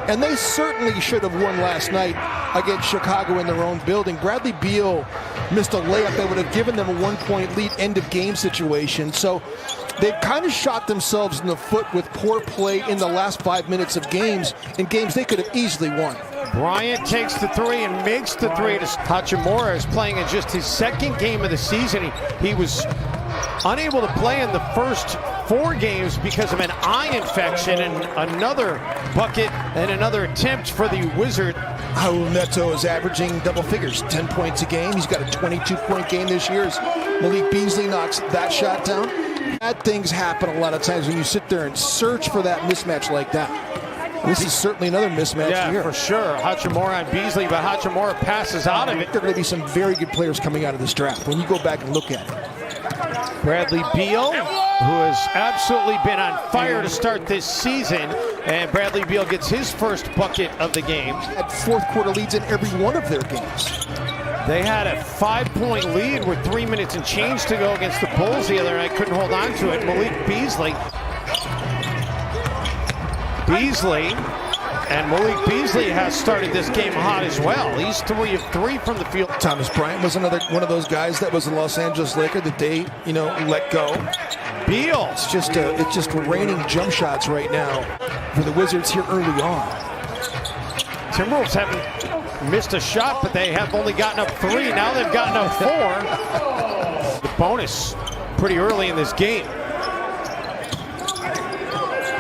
And they certainly should have won last night against Chicago in their own building. Bradley Beal missed a layup that would have given them a 1-point lead, end of game situation. So they've kind of shot themselves in the foot with poor play in the last 5 minutes of games, in games they could have easily won. Bryant takes the three and makes the three. Hachimura is playing in just his second game of the season. He was unable to play in the first 4 games because of an eye infection, and another bucket and another attempt for the Wizard. Raul Neto is averaging double figures, 10 points a game. He's got a 22-point game this year. As Malik Beasley knocks that shot down. Bad things happen a lot of times when you sit there and search for that mismatch like that. This is certainly another mismatch here. Yeah, for sure. Hachimura and Beasley, but Hachimura passes out of it. There are going to be some very good players coming out of this draft when you go back and look at it. Bradley Beal, who has absolutely been on fire to start this season, and Bradley Beal gets his first bucket of the game. Had fourth quarter leads in every one of their games. They had a 5-point lead with 3 minutes and change to go against the Bulls the other night. Couldn't hold on to it. Malik Beasley. And Malik Beasley has started this game hot as well. He's 3 of 3 from the field. Thomas Bryant was another one of those guys that was a Los Angeles Laker that they, let go. Beal. It's just raining jump shots right now for the Wizards here early on. Timberwolves haven't missed a shot, but they have only gotten up 3. Now they've gotten up 4. The bonus pretty early in this game.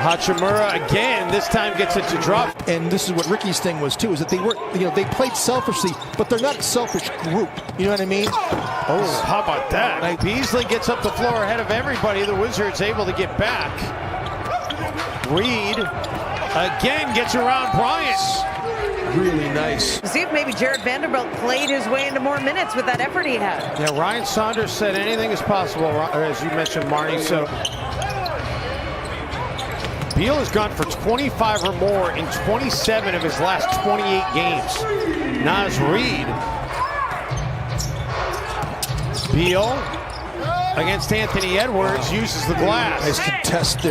Hachimura again, this time gets it to drop. And this is what Ricky's thing was too, is that they were, they played selfishly, but they're not a selfish group. You know what I mean? Oh, how about that? Beasley gets up the floor ahead of everybody. The Wizards able to get back. Reed again gets around Bryant. Really nice. See if maybe Jared Vanderbilt played his way into more minutes with that effort he had. Yeah, Ryan Saunders said anything is possible, as you mentioned, Marnie. So Beal has gone for 25 or more in 27 of his last 28 games. Naz Reid. Beal against Anthony Edwards, uses the glass. Nice contest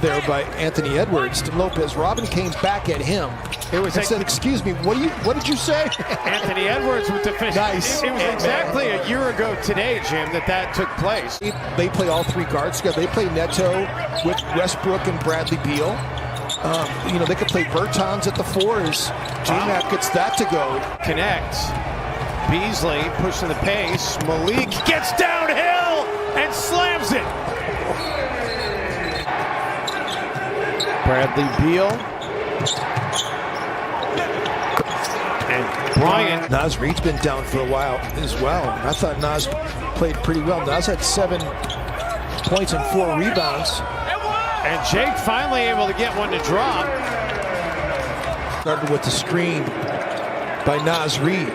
there by Anthony Edwards to Lopez. Robin came back at him. It was said, "Excuse me, what did you say?" Anthony Edwards with the finish. Nice. It was exactly a year ago today, Jim, that took place. They play all 3 guards together. They play Neto with Westbrook and Bradley Beal. They could play Bertans at the 4s. J-Mac gets that to go. Connect. Beasley pushing the pace. Malik gets downhill and slams it. Bradley Beal. And Bryant. Naz Reid's been down for a while as well. I thought Naz played pretty well. Naz had 7 points and 4 rebounds. And Jake finally able to get one to drop. Started with the screen by Naz Reid.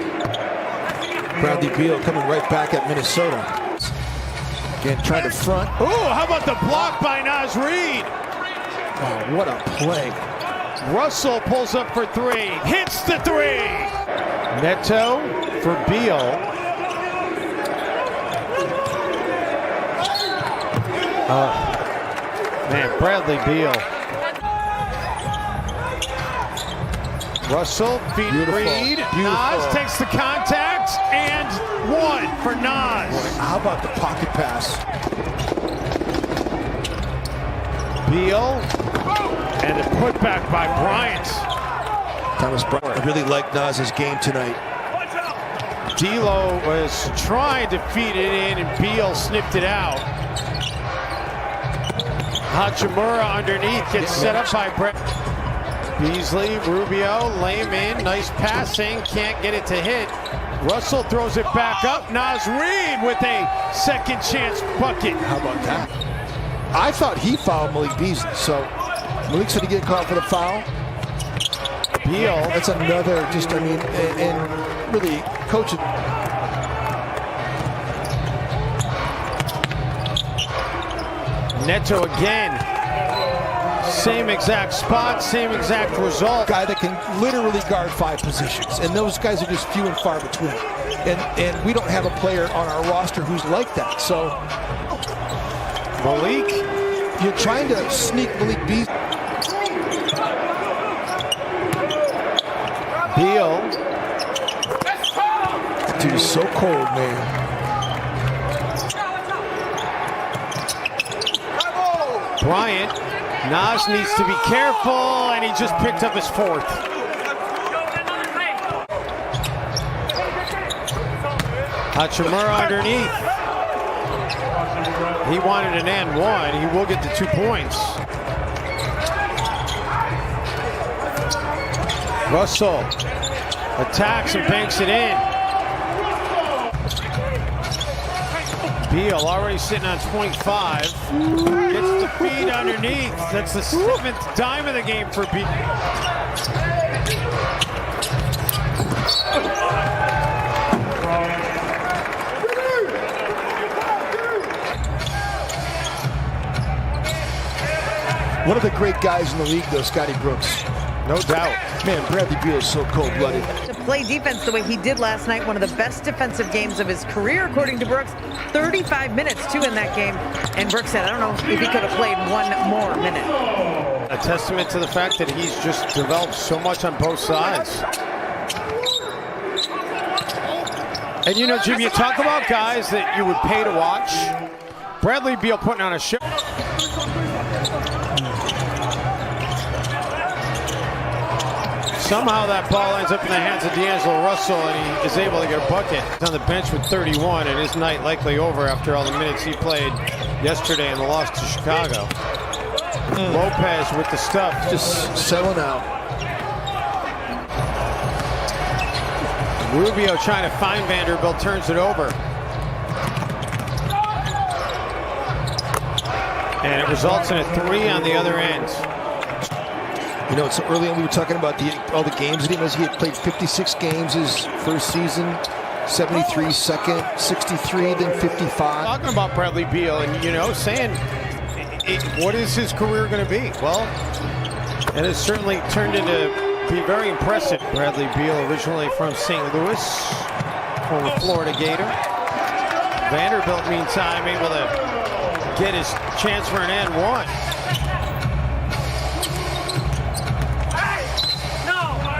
Bradley Beal coming right back at Minnesota. Again, trying to front. Oh, how about the block by Naz Reid? Oh, what a play. Russell pulls up for 3, hits the 3. Neto for Beal. Man, Bradley Beal. Russell, feed Reed. Nas takes the contact, and 1 for Nas. How about the pocket pass? Beal, and a putback by Bryant. Thomas Bryant. I really like Nas's game tonight. D'Lo was trying to feed it in, and Beal snipped it out. Hachimura underneath gets set up by Brett. Beasley, Rubio, lame in, nice passing, can't get it to hit. Russell throws it back up. Naz Reid with a second chance bucket. How about that? I thought he fouled Malik Beasley, so Malik said he get called for the foul. Beal. That's another, and really coaching. Neto again. Same exact spot, same exact result. Guy that can literally guard 5 positions, and those guys are just few and far between. And we don't have a player on our roster who's like that. So Malik, you're trying to sneak Malik Beasley. Beal. Dude is so cold, man. Bryant. Nas needs to be careful, and he just picked up his fourth. Hachimura underneath. He wanted an and one. He will get the 2 points. Russell attacks and banks it in. Beal already sitting on 25. Gets the feed underneath. That's the 7th dime of the game for Beal. One of the great guys in the league, though, Scotty Brooks. No doubt. Man, Bradley Beal is so cold-blooded. To play defense the way he did last night, one of the best defensive games of his career, according to Brooks. 35 minutes, too, in that game. And Brooks said, I don't know if he could have played one more minute. A testament to the fact that he's just developed so much on both sides. And you know, Jim, you talk about guys that you would pay to watch. Bradley Beal putting on a show. Somehow that ball ends up in the hands of D'Angelo Russell, and he is able to get a bucket. He's on the bench with 31, and his night likely over after all the minutes he played yesterday in the loss to Chicago. Lopez with the stuff. Just selling out. Rubio trying to find Vanderbilt, turns it over. And it results in a 3 on the other end. You know, it's early on we were talking about all the games that he missed. He had played 56 games his first season, 73 second, 63, then 55. Talking about Bradley Beal and, you know, saying, what is his career going to be? Well, it has certainly turned into be very impressive. Bradley Beal, originally from St. Louis, former Florida Gator. Vanderbilt, meantime, able to get his chance for an and one.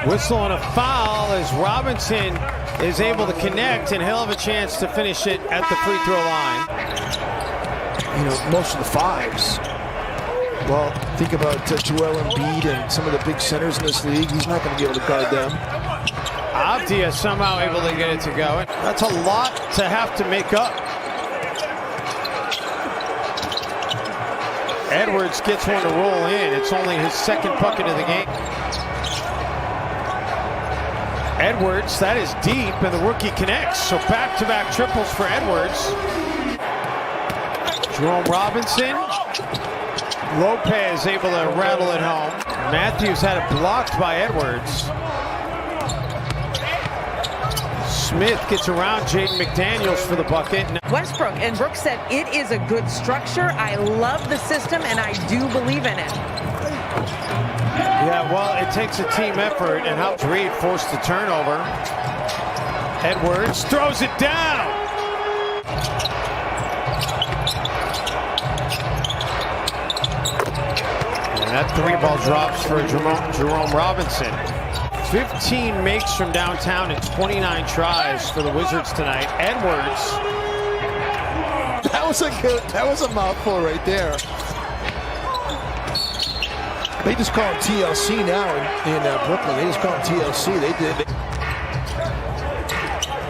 Whistle and a foul as Robinson is able to connect, and he'll have a chance to finish it at the free throw line. You know, most of the fives. Well, think about Joel Embiid and some of the big centers in this league. He's not going to be able to guard them. Avdija somehow able to get it to go. That's a lot to have to make up. Edwards gets one to roll in. It's only his second bucket of the game. Edwards, that is deep, and the rookie connects. So back-to-back triples for Edwards. Jerome Robinson. Lopez able to rattle it home. Matthews had it blocked by Edwards. Smith gets around Jaden McDaniels for the bucket. Westbrook, and Brooks said, it is a good structure. I love the system, and I do believe in it. Yeah, well, it takes a team effort, and helps Reed force the turnover. Edwards throws it down. And that 3-ball drops for Jerome Robinson. 15 makes from downtown and 29 tries for the Wizards tonight. Edwards. That was a mouthful right there. They just call him TLC now in Brooklyn. They just call him TLC. They did.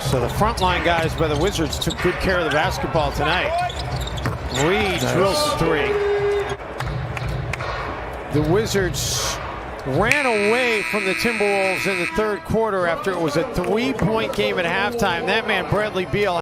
So the frontline guys by the Wizards took good care of the basketball tonight. Reed drills the 3. The Wizards ran away from the Timberwolves in the third quarter after it was a 3-point game at halftime. That man, Bradley Beal,